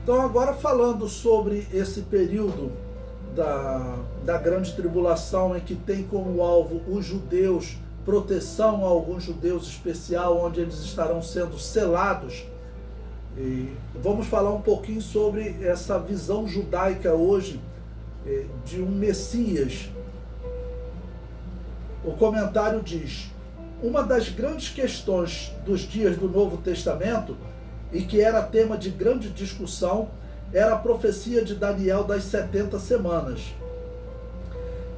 Então, agora falando sobre esse período da grande tribulação, em que tem como alvo os judeus, proteção a alguns judeus especial, onde eles estarão sendo selados. E vamos falar um pouquinho sobre essa visão judaica hoje de um Messias. O comentário diz: uma das grandes questões dos dias do Novo Testamento, e que era tema de grande discussão, era a profecia de Daniel das 70 semanas.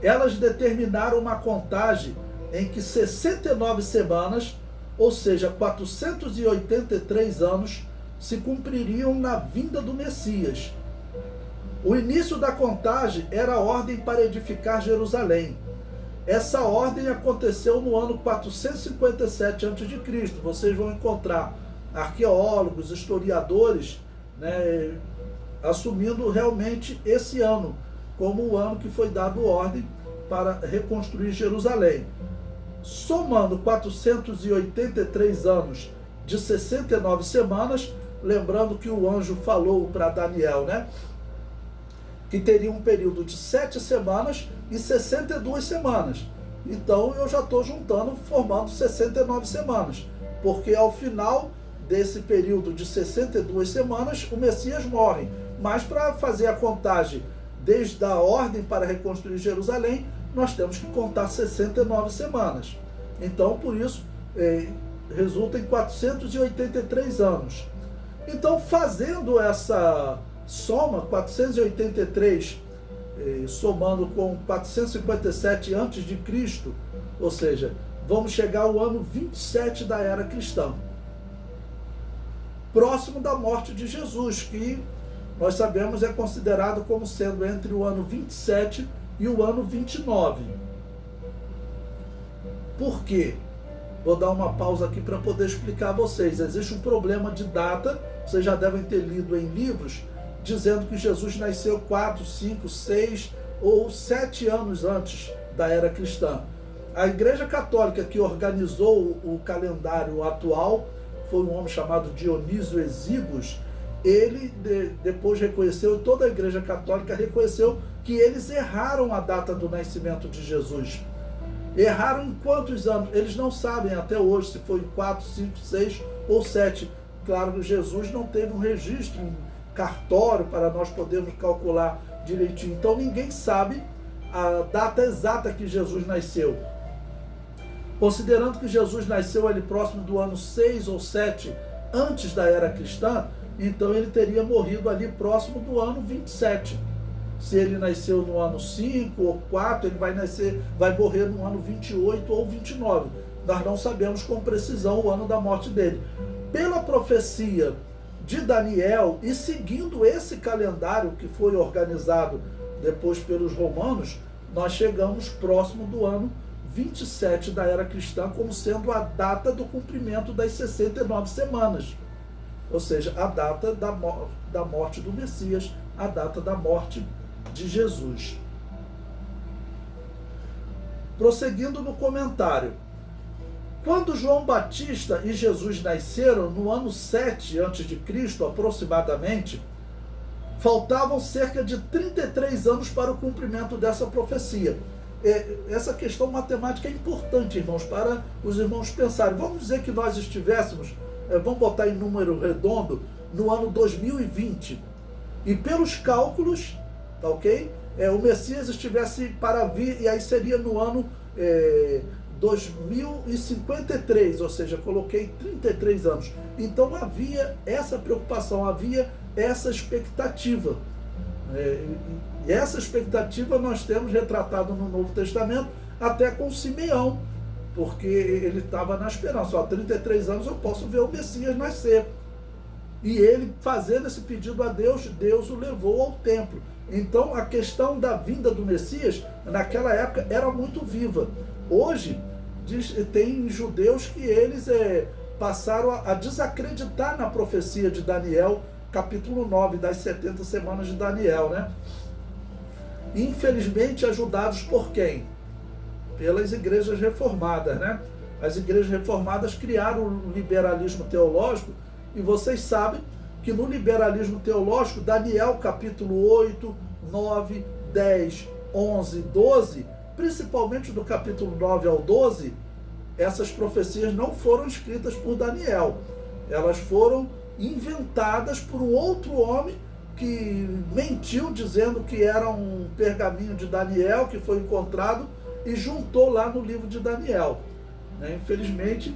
Elas determinaram uma contagem em que 69 semanas, ou seja, 483 anos, se cumpririam na vinda do Messias. O início da contagem era a ordem para edificar Jerusalém. Essa ordem aconteceu no ano 457 a.C. Vocês vão encontrar arqueólogos, historiadores, né, assumindo realmente esse ano como o ano que foi dado ordem para reconstruir Jerusalém. Somando 483 anos de 69 semanas, lembrando que o anjo falou para Daniel, né, que teria um período de 7 semanas e 62 semanas. Então eu já estou juntando, formando 69 semanas, porque ao final desse período de 62 semanas, o Messias morre. Mas para fazer a contagem desde a ordem para reconstruir Jerusalém, nós temos que contar 69 semanas. Então, por isso, resulta em 483 anos. Então, fazendo essa soma, 483 somando com 457 a.C., ou seja, vamos chegar ao ano 27 da era cristã, próximo da morte de Jesus, que nós sabemos é considerado como sendo entre o ano 27 e o ano 29. Por quê? Vou dar uma pausa aqui para poder explicar a vocês. Existe um problema de data, vocês já devem ter lido em livros, dizendo que Jesus nasceu 4, 5, 6 ou 7 anos antes da era cristã. A Igreja Católica, que organizou o calendário atual, foi um homem chamado Dionísio Exíguos. Ele depois reconheceu, toda a Igreja Católica reconheceu que eles erraram a data do nascimento de Jesus. Erraram em quantos anos? Eles não sabem até hoje se foi em 4, 5, 6 ou 7. Claro que Jesus não teve um registro em cartório para nós podermos calcular direitinho. Então ninguém sabe a data exata que Jesus nasceu. Considerando que Jesus nasceu ali próximo do ano 6 ou 7 antes da era cristã, então ele teria morrido ali próximo do ano 27. Se ele nasceu no ano 5 ou 4, ele vai morrer no ano 28 ou 29. Nós não sabemos com precisão o ano da morte dele. Pela profecia de Daniel e seguindo esse calendário que foi organizado depois pelos romanos, nós chegamos próximo do ano 27 da era cristã como sendo a data do cumprimento das 69 semanas. Ou seja, a data da morte do Messias, a data da morte de Jesus. Prosseguindo no comentário. Quando João Batista e Jesus nasceram, no ano 7 a.C., aproximadamente, faltavam cerca de 33 anos para o cumprimento dessa profecia. Essa questão matemática é importante, irmãos, para os irmãos pensarem. Vamos dizer que nós estivéssemos, vamos botar em número redondo, no ano 2020. E pelos cálculos, tá ok? O Messias estivesse para vir, e aí seria no ano 2053, ou seja, coloquei 33 anos. Então havia essa preocupação, havia essa expectativa. E essa expectativa nós temos retratado no Novo Testamento, até com Simeão, porque ele estava na esperança. 33 anos eu posso ver o Messias nascer. E ele, fazendo esse pedido a Deus, Deus o levou ao templo. Então a questão da vinda do Messias, naquela época, era muito viva. Hoje, tem judeus que eles passaram a desacreditar na profecia de Daniel, capítulo 9, das 70 semanas de Daniel, né? Infelizmente, ajudados por quem? Pelas igrejas reformadas, né? As igrejas reformadas criaram o liberalismo teológico, e vocês sabem que no liberalismo teológico, Daniel capítulo 8, 9, 10, 11, 12, principalmente do capítulo 9 ao 12, essas profecias não foram escritas por Daniel. Elas foram inventadas por um outro homem que mentiu dizendo que era um pergaminho de Daniel que foi encontrado e juntou lá no livro de Daniel. Infelizmente,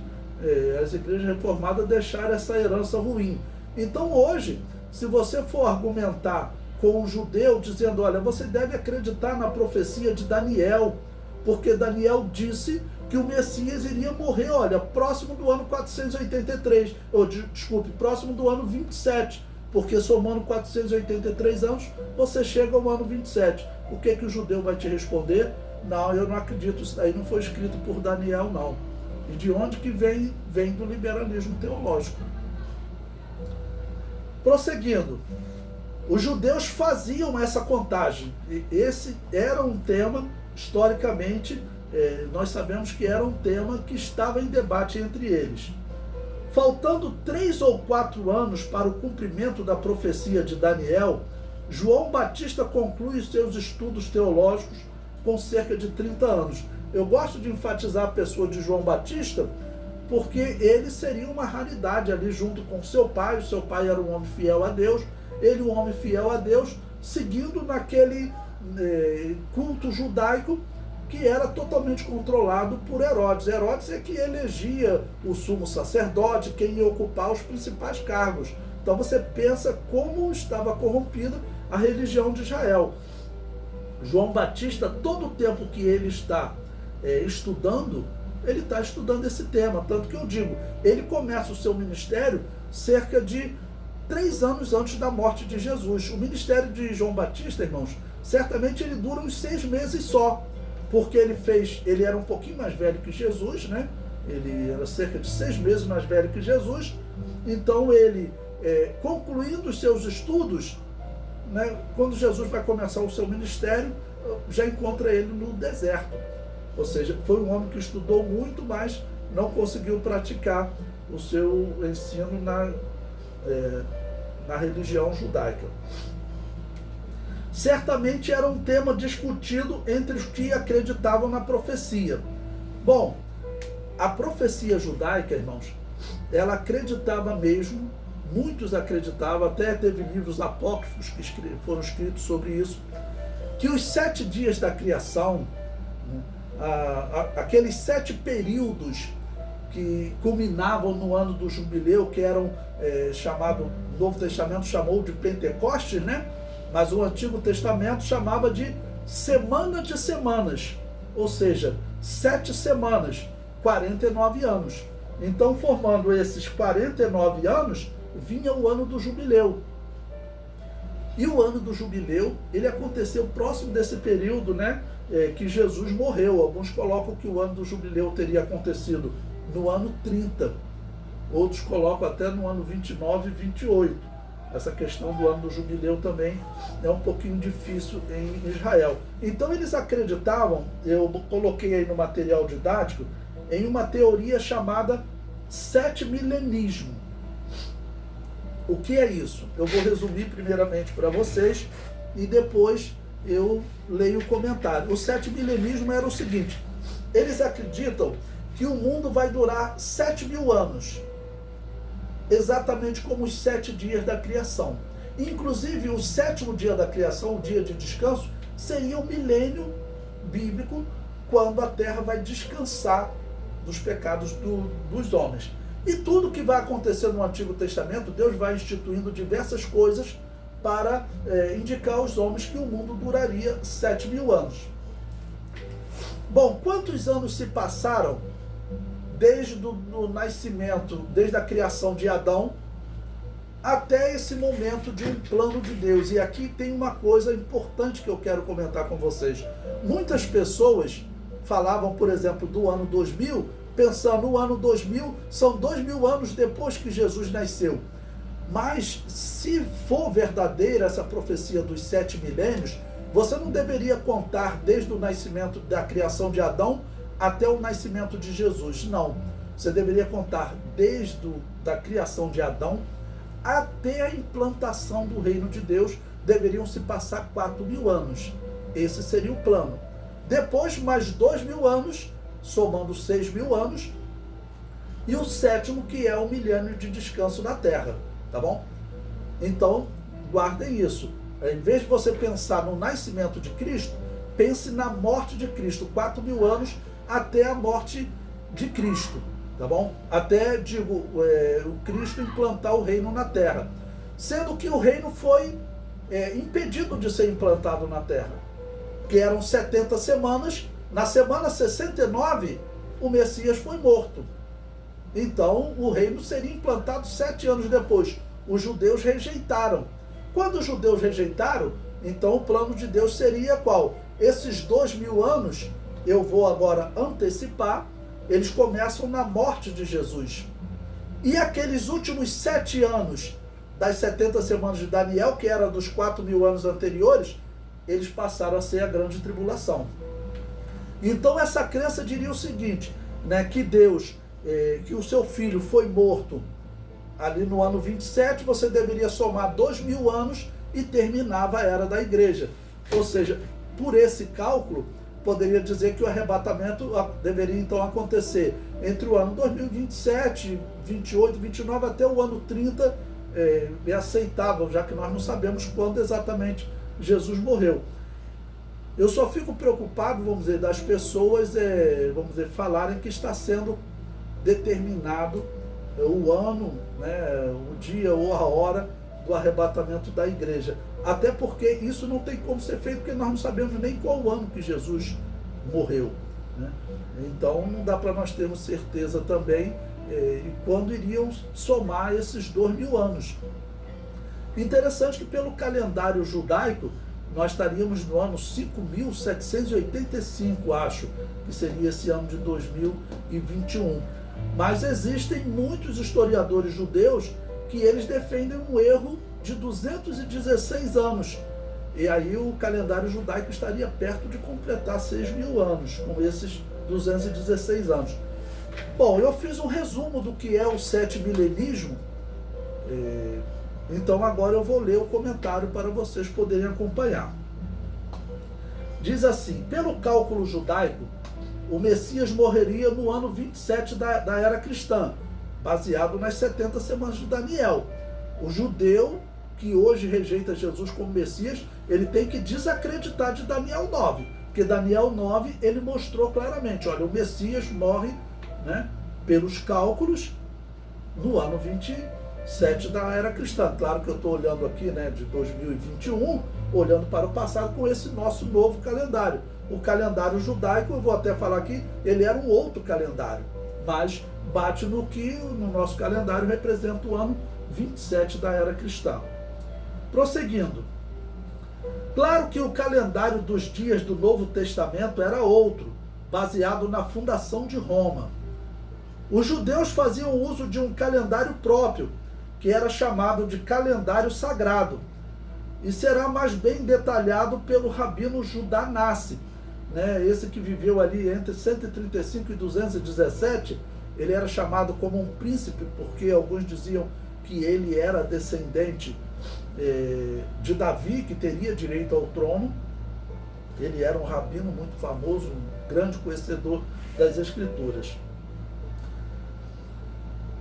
as igrejas reformadas deixaram essa herança ruim. Então hoje, se você for argumentar com um judeu dizendo, olha, você deve acreditar na profecia de Daniel, porque Daniel disse que o Messias iria morrer, olha, próximo do ano 483, próximo do ano 27, porque somando 483 anos, você chega ao ano 27. O que o judeu vai te responder? Não, eu não acredito, isso daí não foi escrito por Daniel, não. E de onde que vem? Vem do liberalismo teológico. Prosseguindo, os judeus faziam essa contagem. E esse era um tema, historicamente, nós sabemos que era um tema que estava em debate entre eles. Faltando 3 ou 4 anos para o cumprimento da profecia de Daniel, João Batista conclui os seus estudos teológicos com cerca de 30 anos. Eu gosto de enfatizar a pessoa de João Batista, porque ele seria uma raridade ali junto com seu pai. O seu pai era um homem fiel a Deus, ele um homem fiel a Deus, seguindo naquele culto judaico que era totalmente controlado por Herodes. Herodes é que elegia o sumo sacerdote, quem ia ocupar os principais cargos. Então você pensa como estava corrompida a religião de Israel. João Batista, todo o tempo que ele está estudando, ele está estudando esse tema. Tanto que eu digo, ele começa o seu ministério cerca de 3 anos antes da morte de Jesus. O ministério de João Batista, irmãos, certamente ele dura uns 6 meses só, porque ele era um pouquinho mais velho que Jesus, né? Ele era cerca de 6 meses mais velho que Jesus. Então ele, concluindo os seus estudos, né, quando Jesus vai começar o seu ministério, já encontra ele no deserto. Ou seja, foi um homem que estudou muito, mas não conseguiu praticar o seu ensino na religião judaica. Certamente era um tema discutido entre os que acreditavam na profecia. Bom, a profecia judaica, irmãos, ela acreditava mesmo, muitos acreditavam, até teve livros apócrifos que foram escritos sobre isso, que os 7 dias da criação, aqueles 7 períodos que culminavam no ano do jubileu, que eram o Novo Testamento chamou de Pentecostes, né? Mas o Antigo Testamento chamava de semana de semanas, ou seja, 7 semanas, 49 anos. Então, formando esses 49 anos, vinha o ano do jubileu. E o ano do jubileu, ele aconteceu próximo desse período, né, que Jesus morreu. Alguns colocam que o ano do jubileu teria acontecido no ano 30. Outros colocam até no ano 29 e 28. Essa questão do ano do jubileu também é um pouquinho difícil em Israel. Então eles acreditavam, eu coloquei aí no material didático, em uma teoria chamada setimilenismo. O que é isso? Eu vou resumir primeiramente para vocês e depois eu leio o comentário. O setimilenismo era o seguinte: eles acreditam que o mundo vai durar 7.000 anos, exatamente como os 7 dias da criação. Inclusive, o 7º dia da criação, o dia de descanso, seria o milênio bíblico, quando a terra vai descansar dos pecados dos homens. E tudo que vai acontecer no Antigo Testamento, Deus vai instituindo diversas coisas para indicar aos homens que o mundo duraria 7.000 anos. Bom, quantos anos se passaram desde o nascimento, desde a criação de Adão, até esse momento de um plano de Deus? E aqui tem uma coisa importante que eu quero comentar com vocês. Muitas pessoas falavam, por exemplo, do ano 2000, pensando no ano 2000, são 2.000 anos depois que Jesus nasceu. Mas, se for verdadeira essa profecia dos 7 milênios, você não deveria contar desde o nascimento da criação de Adão até o nascimento de Jesus. Não. Você deveria contar desde a criação de Adão até a implantação do reino de Deus deveriam se passar 4.000 anos. Esse seria o plano. Depois, mais 2.000 anos, somando 6.000 anos, e o sétimo, que é o milênio de descanso na Terra, tá bom? Então, guardem isso. Em vez de você pensar no nascimento de Cristo, pense na morte de Cristo, 4.000 anos até a morte de Cristo, tá bom? Até, o Cristo implantar o reino na Terra. Sendo que o reino foi impedido de ser implantado na Terra, que eram 70 semanas. Na semana 69, o Messias foi morto. Então, o reino seria implantado 7 anos depois. Os judeus rejeitaram. Quando os judeus rejeitaram, então o plano de Deus seria qual? Esses 2.000 anos, eu vou agora antecipar, eles começam na morte de Jesus. E aqueles últimos 7 anos das 70 semanas de Daniel, que era dos 4.000 anos anteriores, eles passaram a ser a grande tribulação. Então essa crença diria o seguinte, né, que Deus, que o seu filho foi morto ali no ano 27, você deveria somar 2.000 anos e terminava a era da igreja. Ou seja, por esse cálculo, poderia dizer que o arrebatamento deveria então acontecer entre o ano 2027, 28, 29 até o ano 30, é aceitável, já que nós não sabemos quando exatamente Jesus morreu. Eu só fico preocupado, vamos dizer, das pessoas, vamos dizer, falarem que está sendo determinado o ano, né, o dia ou a hora do arrebatamento da igreja. Até porque isso não tem como ser feito, porque nós não sabemos nem qual ano que Jesus morreu, né? Então não dá para nós termos certeza também quando iriam somar esses 2.000 anos. Interessante que pelo calendário judaico, nós estaríamos no ano 5.785, acho, que seria esse ano de 2021. Mas existem muitos historiadores judeus que eles defendem um erro de 216 anos. E aí o calendário judaico estaria perto de completar 6.000 anos, com esses 216 anos. Bom, eu fiz um resumo do que é o setimilenismo, então agora eu vou ler o comentário para vocês poderem acompanhar. Diz assim: pelo cálculo judaico, o Messias morreria no ano 27 da era cristã, baseado nas 70 semanas de Daniel. O judeu que hoje rejeita Jesus como Messias, ele tem que desacreditar de Daniel 9, porque Daniel 9 ele mostrou claramente, olha, o Messias morre, né, pelos cálculos no ano 27 da era cristã. Claro que eu estou olhando aqui, né, de 2021, olhando para o passado com esse nosso novo calendário. O calendário judaico, eu vou até falar aqui, ele era um outro calendário, mas bate no que no nosso calendário representa o ano 27 da era cristã. Prosseguindo. Claro que o calendário dos dias do Novo Testamento era outro, baseado na fundação de Roma. Os judeus faziam uso de um calendário próprio, que era chamado de calendário sagrado, e será mais bem detalhado pelo rabino Judá Nassi, né? Esse que viveu ali entre 135 e 217, ele era chamado como um príncipe, porque alguns diziam que ele era descendente de Davi, que teria direito ao trono. Ele era um rabino muito famoso, um grande conhecedor das Escrituras.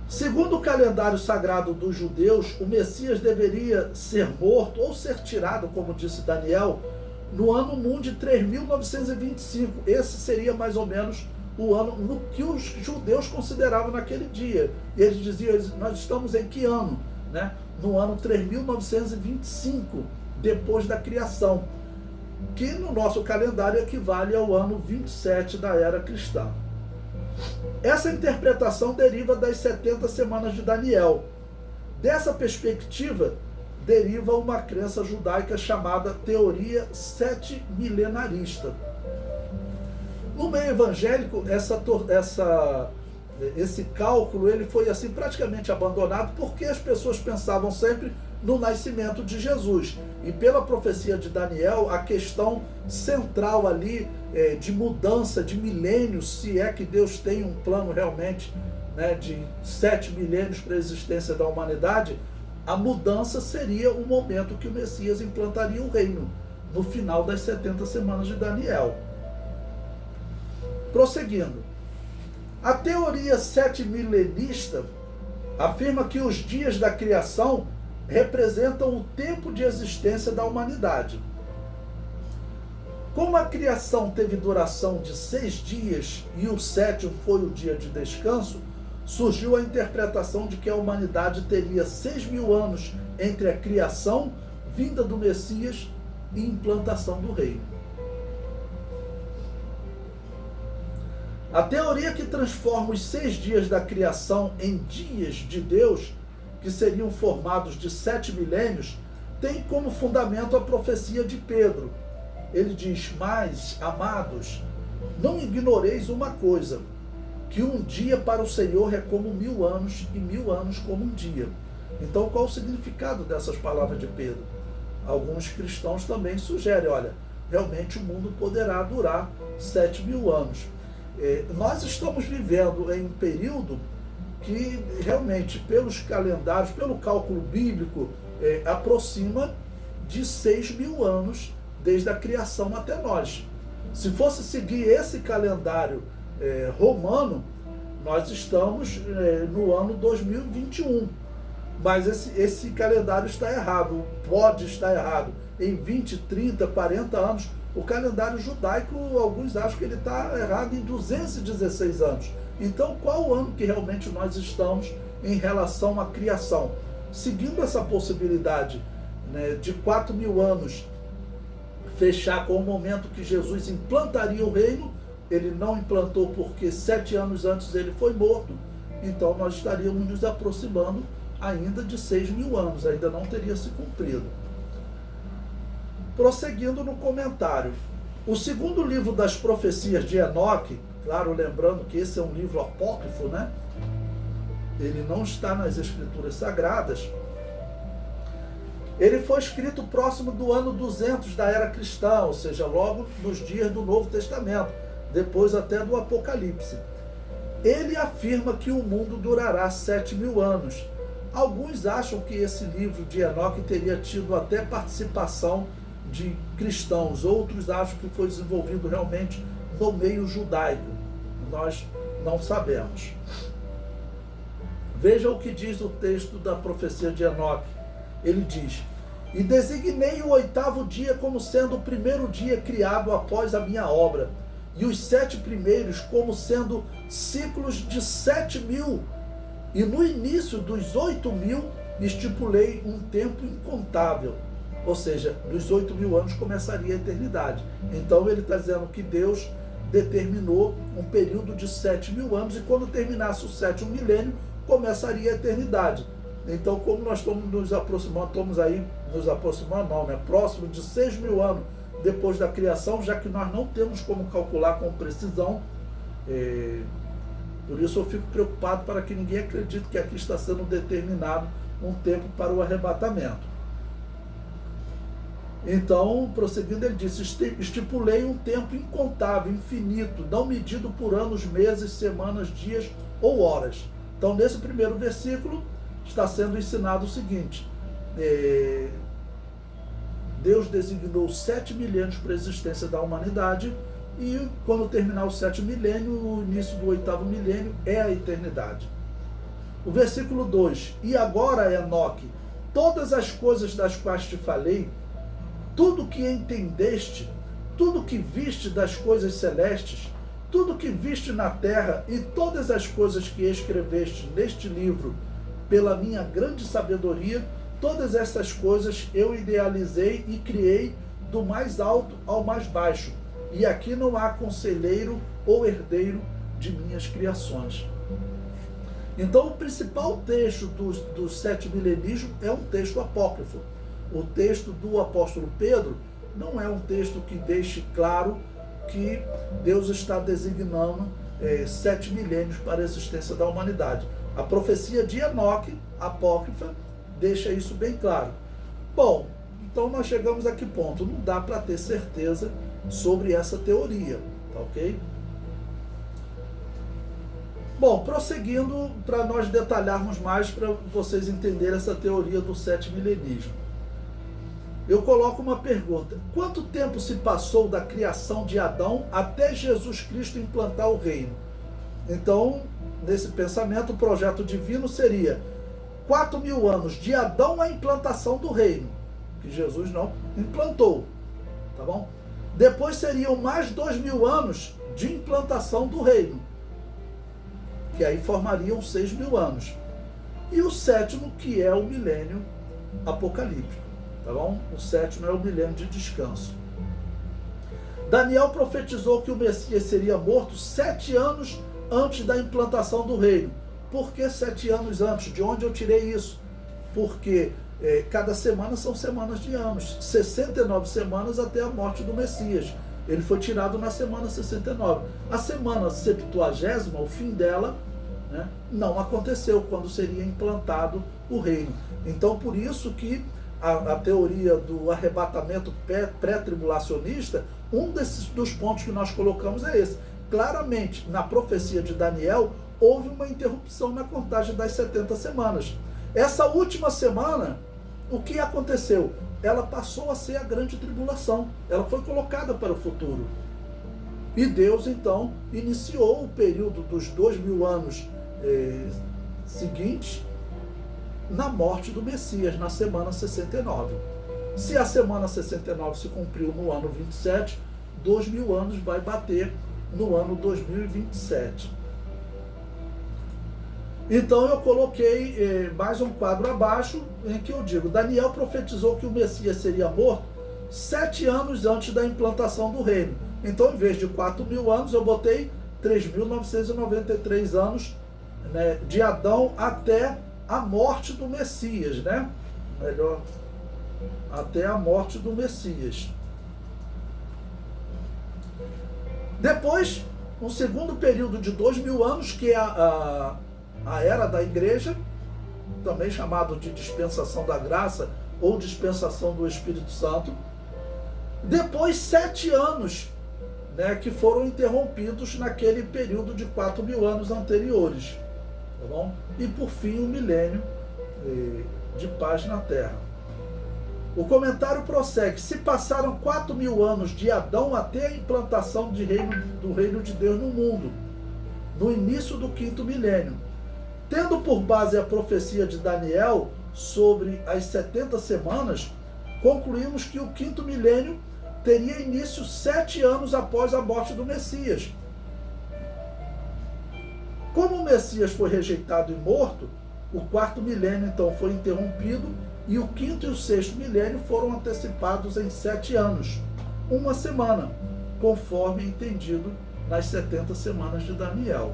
Segundo o calendário sagrado dos judeus, o Messias deveria ser morto ou ser tirado, como disse Daniel, no ano Mun de 3.925. Esse seria mais ou menos o ano no que os judeus consideravam naquele dia. E eles diziam, nós estamos em que ano? Né? No ano 3.925, depois da criação, que no nosso calendário equivale ao ano 27 da era cristã. Essa interpretação deriva das 70 semanas de Daniel. Dessa perspectiva, deriva uma crença judaica chamada teoria sete-milenarista. No meio evangélico, esse cálculo ele foi assim praticamente abandonado, porque as pessoas pensavam sempre no nascimento de Jesus. E pela profecia de Daniel, a questão central ali de mudança de milênios, se é que Deus tem um plano realmente, né, de 7 milênios para a existência da humanidade, a mudança seria o momento que o Messias implantaria o reino, no final das 70 semanas de Daniel. Prosseguindo, a teoria setimilenista afirma que os dias da criação representam o tempo de existência da humanidade. Como a criação teve duração de 6 dias e o sétimo foi o dia de descanso, surgiu a interpretação de que a humanidade teria 6.000 anos entre a criação, vinda do Messias e implantação do reino. A teoria que transforma os 6 dias da criação em dias de Deus, que seriam formados de 7 milênios, tem como fundamento a profecia de Pedro. Ele diz: mas, amados, não ignoreis uma coisa, que um dia para o Senhor é como 1.000 anos e 1.000 anos como um dia. Então, qual o significado dessas palavras de Pedro? Alguns cristãos também sugerem, olha, realmente o mundo poderá durar 7.000 anos. Nós estamos vivendo em um período que realmente, pelos calendários, pelo cálculo bíblico, aproxima de 6.000 anos desde a criação até nós. Se fosse seguir esse calendário romano, nós estamos no ano 2021. Mas esse calendário está errado, pode estar errado. Em 20, 30, 40 anos, o calendário judaico, alguns acham que ele está errado em 216 anos. Então, qual o ano que realmente nós estamos em relação à criação? Seguindo essa possibilidade, né, de 4.000 anos, fechar com o momento que Jesus implantaria o reino, ele não implantou porque 7 anos antes ele foi morto, então nós estaríamos nos aproximando ainda de 6.000 anos, ainda não teria se cumprido. Prosseguindo no comentário, o segundo livro das profecias de Enoque, claro, lembrando que esse é um livro apócrifo, né? Ele não está nas escrituras sagradas. Ele foi escrito próximo do ano 200 da era cristã, ou seja, logo nos dias do Novo Testamento, depois até do Apocalipse. Ele afirma que o mundo durará 7.000 anos. Alguns acham que esse livro de Enoque teria tido até participação de cristãos, outros acham que foi desenvolvido realmente no meio judaico. Nós não sabemos. Veja o que diz o texto da profecia de Enoque. Ele diz: e designei o 8º dia como sendo o primeiro dia criado após a minha obra, e os 7 primeiros como sendo ciclos de 7.000, e no início dos 8.000 estipulei um tempo incontável. Ou seja, dos 8.000 anos começaria a eternidade. Então ele está dizendo que Deus determinou um período de 7.000 anos, e quando terminasse o 7º milênio, começaria a eternidade. Então, como nós estamos nos aproximando, próximo de 6.000 anos depois da criação, já que nós não temos como calcular com precisão, por isso eu fico preocupado para que ninguém acredite que aqui está sendo determinado um tempo para o arrebatamento. Então, prosseguindo, ele disse: estipulei um tempo incontável, infinito, não medido por anos, meses, semanas, dias ou horas. Então, nesse primeiro versículo, está sendo ensinado o seguinte: Deus designou 7 milênios para a existência da humanidade, e quando terminar o 7º milênio, o início do 8º milênio é a eternidade. O versículo 2: e agora, Enoque, todas as coisas das quais te falei, tudo que entendeste, tudo que viste das coisas celestes, tudo que viste na terra e todas as coisas que escreveste neste livro, pela minha grande sabedoria, todas essas coisas eu idealizei e criei do mais alto ao mais baixo, e aqui não há conselheiro ou herdeiro de minhas criações. Então, o principal texto do 7 milenismo é um texto apócrifo. O texto do apóstolo Pedro não é um texto que deixe claro que Deus está designando 7 milênios para a existência da humanidade. A profecia de Enoque, apócrifa, deixa isso bem claro. Bom, então nós chegamos a que ponto? Não dá para ter certeza sobre essa teoria, tá ok? Bom, prosseguindo, para nós detalharmos mais, para vocês entenderem essa teoria do setimilenismo. Eu coloco uma pergunta: quanto tempo se passou da criação de Adão até Jesus Cristo implantar o reino? Então, nesse pensamento, o projeto divino seria 4.000 anos de Adão à implantação do reino, que Jesus não implantou, tá bom? Depois seriam mais 2.000 anos de implantação do reino, que aí formariam 6.000 anos. E o sétimo, que é o milênio apocalíptico, tá bom? O sétimo é o milênio de descanso. Daniel profetizou que o Messias seria morto 7 anos antes da implantação do reino. Por que 7 anos antes? De onde eu tirei isso? Porque cada semana são semanas de anos. 69 semanas até a morte do Messias. Ele foi tirado na semana 69. A semana 70ª, o fim dela, né, não aconteceu quando seria implantado o reino. Então, por isso que a teoria do arrebatamento pré-tribulacionista, dos pontos que nós colocamos é esse. Claramente, na profecia de Daniel, houve uma interrupção na contagem das 70 semanas. Essa última semana, o que aconteceu? Ela passou a ser a grande tribulação. Ela foi colocada para o futuro. E Deus, então, iniciou o período dos 2.000 anos seguintes na morte do Messias, na semana 69. Se a semana 69 se cumpriu no ano 27, 2.000 anos vai bater no ano 2027. Então eu coloquei mais um quadro abaixo em que eu digo: Daniel profetizou que o Messias seria morto 7 anos antes da implantação do reino. Então, em vez de 4.000 anos, eu botei 3.993 anos, né, de Adão até a morte do Messias, né? Melhor, até a morte do Messias. Depois, um segundo período de 2.000 anos, que é a era da igreja, também chamado de dispensação da graça ou dispensação do Espírito Santo. Depois 7 anos, né, que foram interrompidos naquele período de 4.000 anos anteriores, tá bom? E por fim o milênio de paz na terra. O comentário prossegue: se passaram 4.000 anos de Adão até a implantação do reino de Deus no mundo, no início do 5º milênio. Tendo por base a profecia de Daniel sobre as 70 semanas, concluímos que o 5º milênio teria início 7 anos após a morte do Messias. Como o Messias foi rejeitado e morto, o 4º milênio então foi interrompido e o 5º e o 6º milênio foram antecipados em 7 anos, uma semana, conforme entendido nas 70 semanas de Daniel.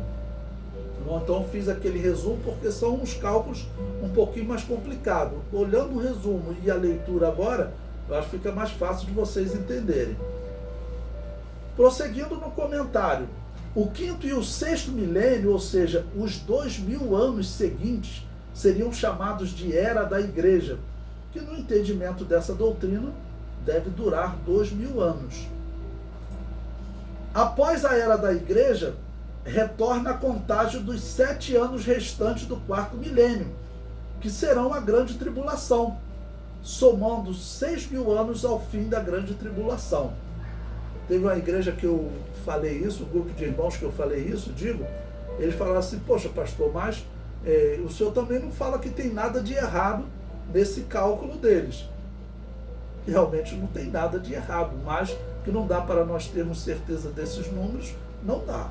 Então fiz aquele resumo porque são uns cálculos um pouquinho mais complicados. Olhando o resumo e a leitura agora, eu acho que fica mais fácil de vocês entenderem. Prosseguindo no comentário, o 5º e o 6º milênio, ou seja, os 2.000 anos seguintes, seriam chamados de Era da Igreja, que no entendimento dessa doutrina deve durar 2.000 anos. Após a Era da Igreja, retorna a contagem dos 7 anos restantes do 4º milênio, que serão a grande tribulação, somando 6.000 anos ao fim da grande tribulação. Teve uma igreja que eu falei isso, um grupo de irmãos que eu falei isso, eles falaram assim: poxa pastor, mas o senhor também não fala que tem nada de errado nesse cálculo deles. Realmente não tem nada de errado, mas que não dá para nós termos certeza desses números, não dá.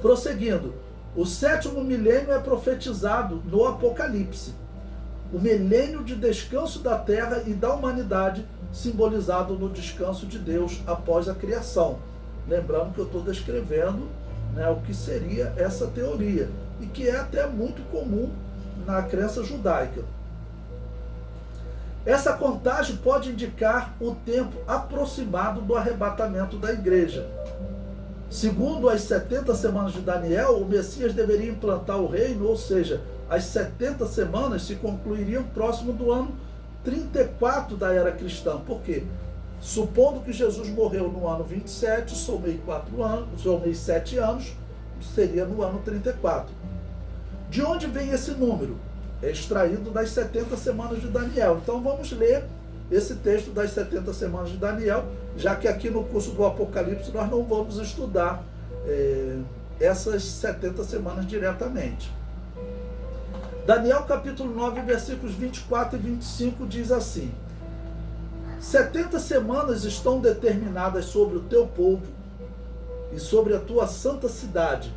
Prosseguindo, o 7º milênio é profetizado no Apocalipse, o milênio de descanso da terra e da humanidade, simbolizado no descanso de Deus após a criação. Lembrando que eu estou descrevendo, né, o que seria essa teoria, e que é até muito comum na crença judaica. Essa contagem pode indicar o tempo aproximado do arrebatamento da igreja. Segundo as 70 semanas de Daniel, o Messias deveria implantar o reino, ou seja, as 70 semanas se concluiriam próximo do ano 34 da era cristã. Por quê? Supondo que Jesus morreu no ano 27, somei 7 anos, seria no ano 34. De onde vem esse número? É extraído das 70 semanas de Daniel. Então vamos ler esse texto das 70 semanas de Daniel, já que aqui no curso do Apocalipse nós não vamos estudar essas 70 semanas diretamente. Daniel capítulo 9, versículos 24 e 25 diz assim: 70 semanas estão determinadas sobre o teu povo e sobre a tua santa cidade,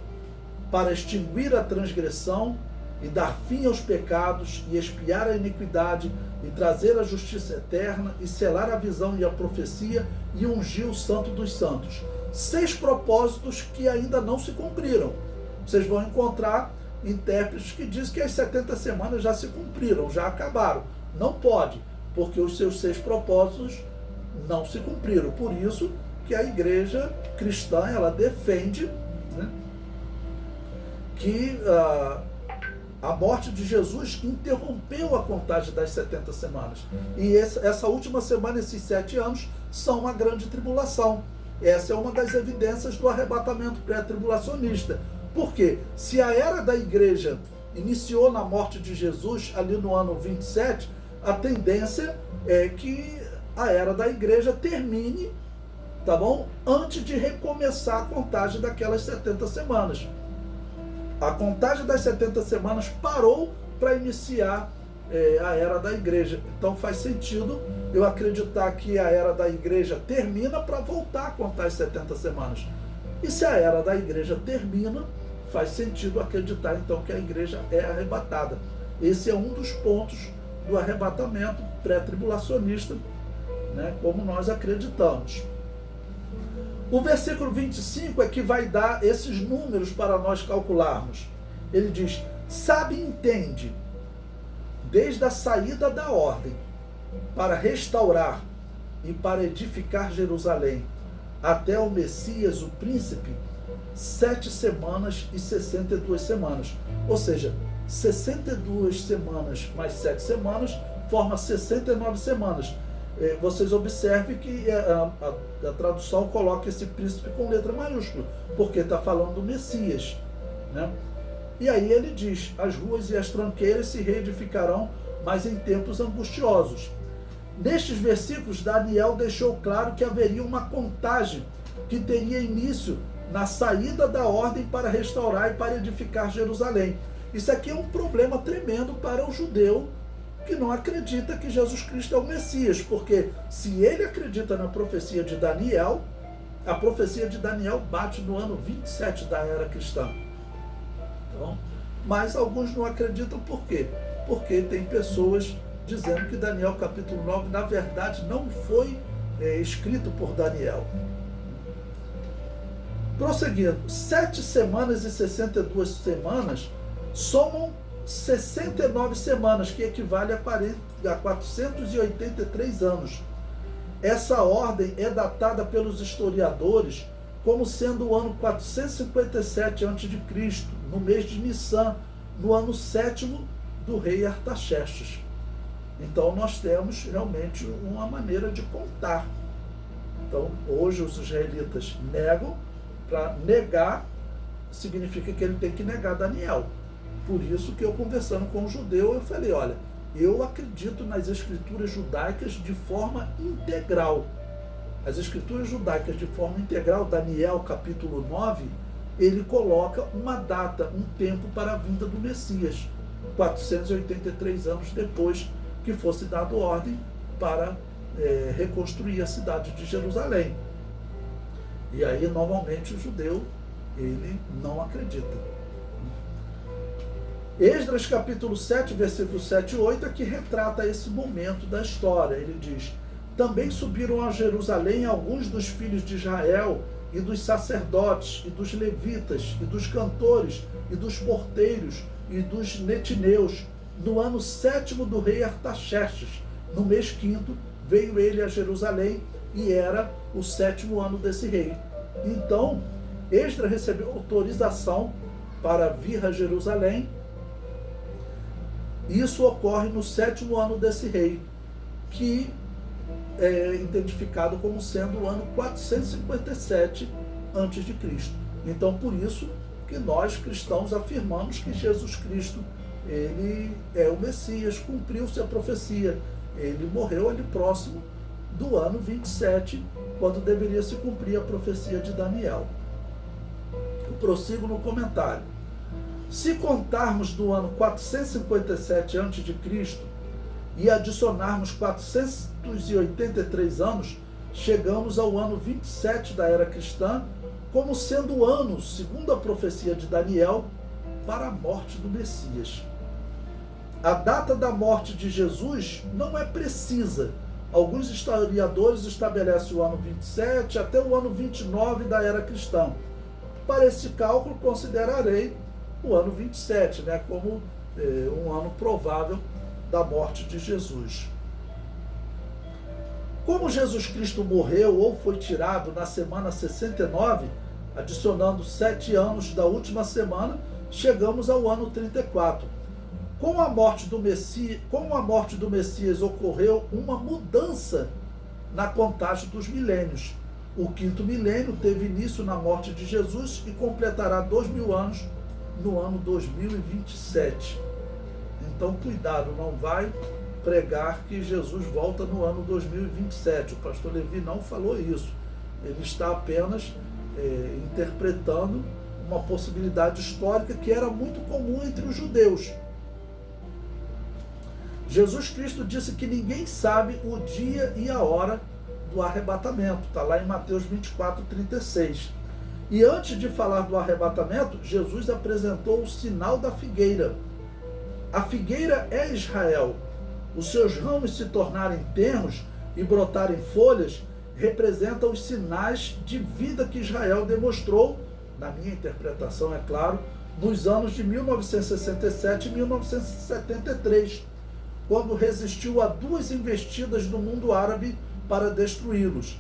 para extinguir a transgressão e dar fim aos pecados e expiar a iniquidade e trazer a justiça eterna e selar a visão e a profecia e ungir o santo dos santos. 6 propósitos que ainda não se cumpriram. Vocês vão encontrar intérpretes que dizem que as 70 semanas já se cumpriram, já acabaram. Não pode, porque os seus 6 propósitos não se cumpriram. Por isso que a igreja cristã, ela defende, né, que a morte de Jesus interrompeu a contagem das 70 semanas. E essa última semana, esses 7 anos, são uma grande tribulação. Essa é uma das evidências do arrebatamento pré-tribulacionista. Por quê? Se a era da igreja iniciou na morte de Jesus, ali no ano 27, a tendência é que a era da igreja termine, tá bom? Antes de recomeçar a contagem daquelas 70 semanas. A contagem das 70 semanas parou para iniciar a era da igreja. Então faz sentido eu acreditar que a era da igreja termina para voltar a contar as 70 semanas. E se a era da igreja termina, faz sentido acreditar então que a igreja é arrebatada. Esse é um dos pontos do arrebatamento pré-tribulacionista, né, como nós acreditamos. O versículo 25 é que vai dar esses números para nós calcularmos. Ele diz: sabe e entende, desde a saída da ordem, para restaurar e para edificar Jerusalém, até o Messias, o príncipe, 7 semanas e 62 semanas. Ou seja, 62 semanas mais 7 semanas forma 69 semanas. Vocês observem que a tradução coloca esse príncipe com letra maiúscula, porque está falando do Messias, né? E aí ele diz: as ruas e as tranqueiras se reedificarão, mas em tempos angustiosos. Nestes versículos, Daniel deixou claro que haveria uma contagem que teria início na saída da ordem para restaurar e para edificar Jerusalém. Isso aqui é um problema tremendo para o judeu que não acredita que Jesus Cristo é o Messias, porque se ele acredita na profecia de Daniel, a profecia de Daniel bate no ano 27 da era cristã. Então, mas alguns não acreditam. Por quê? Porque tem pessoas dizendo que Daniel capítulo 9, na verdade, não foi escrito por Daniel. Prosseguindo, 7 semanas e 62 semanas somam 69 semanas, que equivale a 483 anos. Essa ordem é datada pelos historiadores como sendo o ano 457 a.C., no mês de Nissan, no ano 7º do rei Artaxerxes. Então nós temos realmente uma maneira de contar. Então hoje os israelitas negam. Para negar significa que ele tem que negar Daniel. Por isso que eu, conversando com um judeu, eu falei: olha, eu acredito nas escrituras judaicas de forma integral. As escrituras judaicas de forma integral, Daniel capítulo 9, ele coloca uma data, um tempo para a vinda do Messias, 483 anos depois que fosse dado ordem para reconstruir a cidade de Jerusalém. E aí, normalmente, o judeu, ele não acredita. Esdras capítulo 7, versículo 7 e 8, é que retrata esse momento da história. Ele diz: também subiram a Jerusalém alguns dos filhos de Israel, e dos sacerdotes, e dos levitas, e dos cantores, e dos porteiros, e dos netineus, no ano 7º do rei Artaxerxes. No mês 5º veio ele a Jerusalém, e era o 7º ano desse rei. Então, Esdras recebeu autorização para vir a Jerusalém. Isso ocorre no 7º ano desse rei, que é identificado como sendo o ano 457 a.C. Então, por isso que nós cristãos afirmamos que Jesus Cristo, ele é o Messias, cumpriu-se a profecia. Ele morreu ali próximo do ano 27, quando deveria se cumprir a profecia de Daniel. Eu prossigo no comentário. Se contarmos do ano 457 a.C. e adicionarmos 483 anos, chegamos ao ano 27 da era cristã, como sendo o ano, segundo a profecia de Daniel, para a morte do Messias. A data da morte de Jesus não é precisa. Alguns historiadores estabelecem o ano 27 até o ano 29 da era cristã. Para esse cálculo, considerarei o ano 27, como um ano provável da morte de Jesus. Como Jesus Cristo morreu ou foi tirado na semana 69, adicionando 7 anos da última semana, chegamos ao ano 34. Com a morte do Messias ocorreu uma mudança na contagem dos milênios. O 5º milênio teve início na morte de Jesus e completará 2000 anos no ano 2027. Então, cuidado, não vai pregar que Jesus volta no ano 2027. O pastor Levi não falou isso. Ele está apenas interpretando uma possibilidade histórica que era muito comum entre os judeus. Jesus Cristo disse que ninguém sabe o dia e a hora do arrebatamento. Está lá em Mateus 24:36. E antes de falar do arrebatamento, Jesus apresentou o sinal da figueira. A figueira é Israel. Os seus ramos se tornarem tenros e brotarem folhas representam os sinais de vida que Israel demonstrou, na minha interpretação, é claro, nos anos de 1967 e 1973, quando resistiu a 2 investidas do mundo árabe para destruí-los.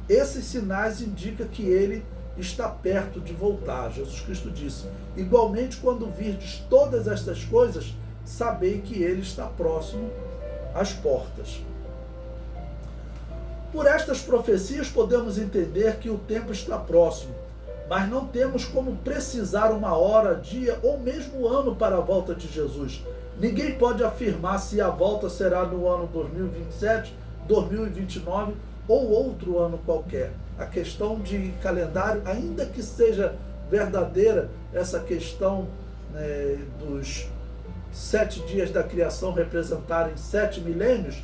Esses sinais indicam que ele está perto de voltar. Jesus Cristo disse: igualmente, quando virdes todas estas coisas, sabei que ele está próximo às portas. Por estas profecias podemos entender que o tempo está próximo, mas não temos como precisar uma hora, dia ou mesmo ano para a volta de Jesus. Ninguém pode afirmar se a volta será no ano 2027, 2029 ou outro ano qualquer. A questão de calendário, ainda que seja verdadeira, essa questão dos 7 dias da criação representarem 7 milênios,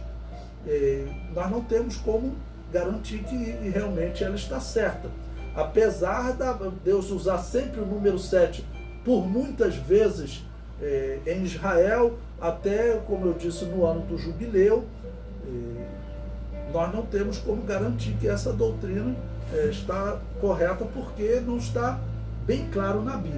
nós não temos como garantir que realmente ela está certa. Apesar de Deus usar sempre o número 7 por muitas vezes em Israel, até, como eu disse, no ano do jubileu, nós não temos como garantir que essa doutrina está correta, porque não está bem claro na Bíblia.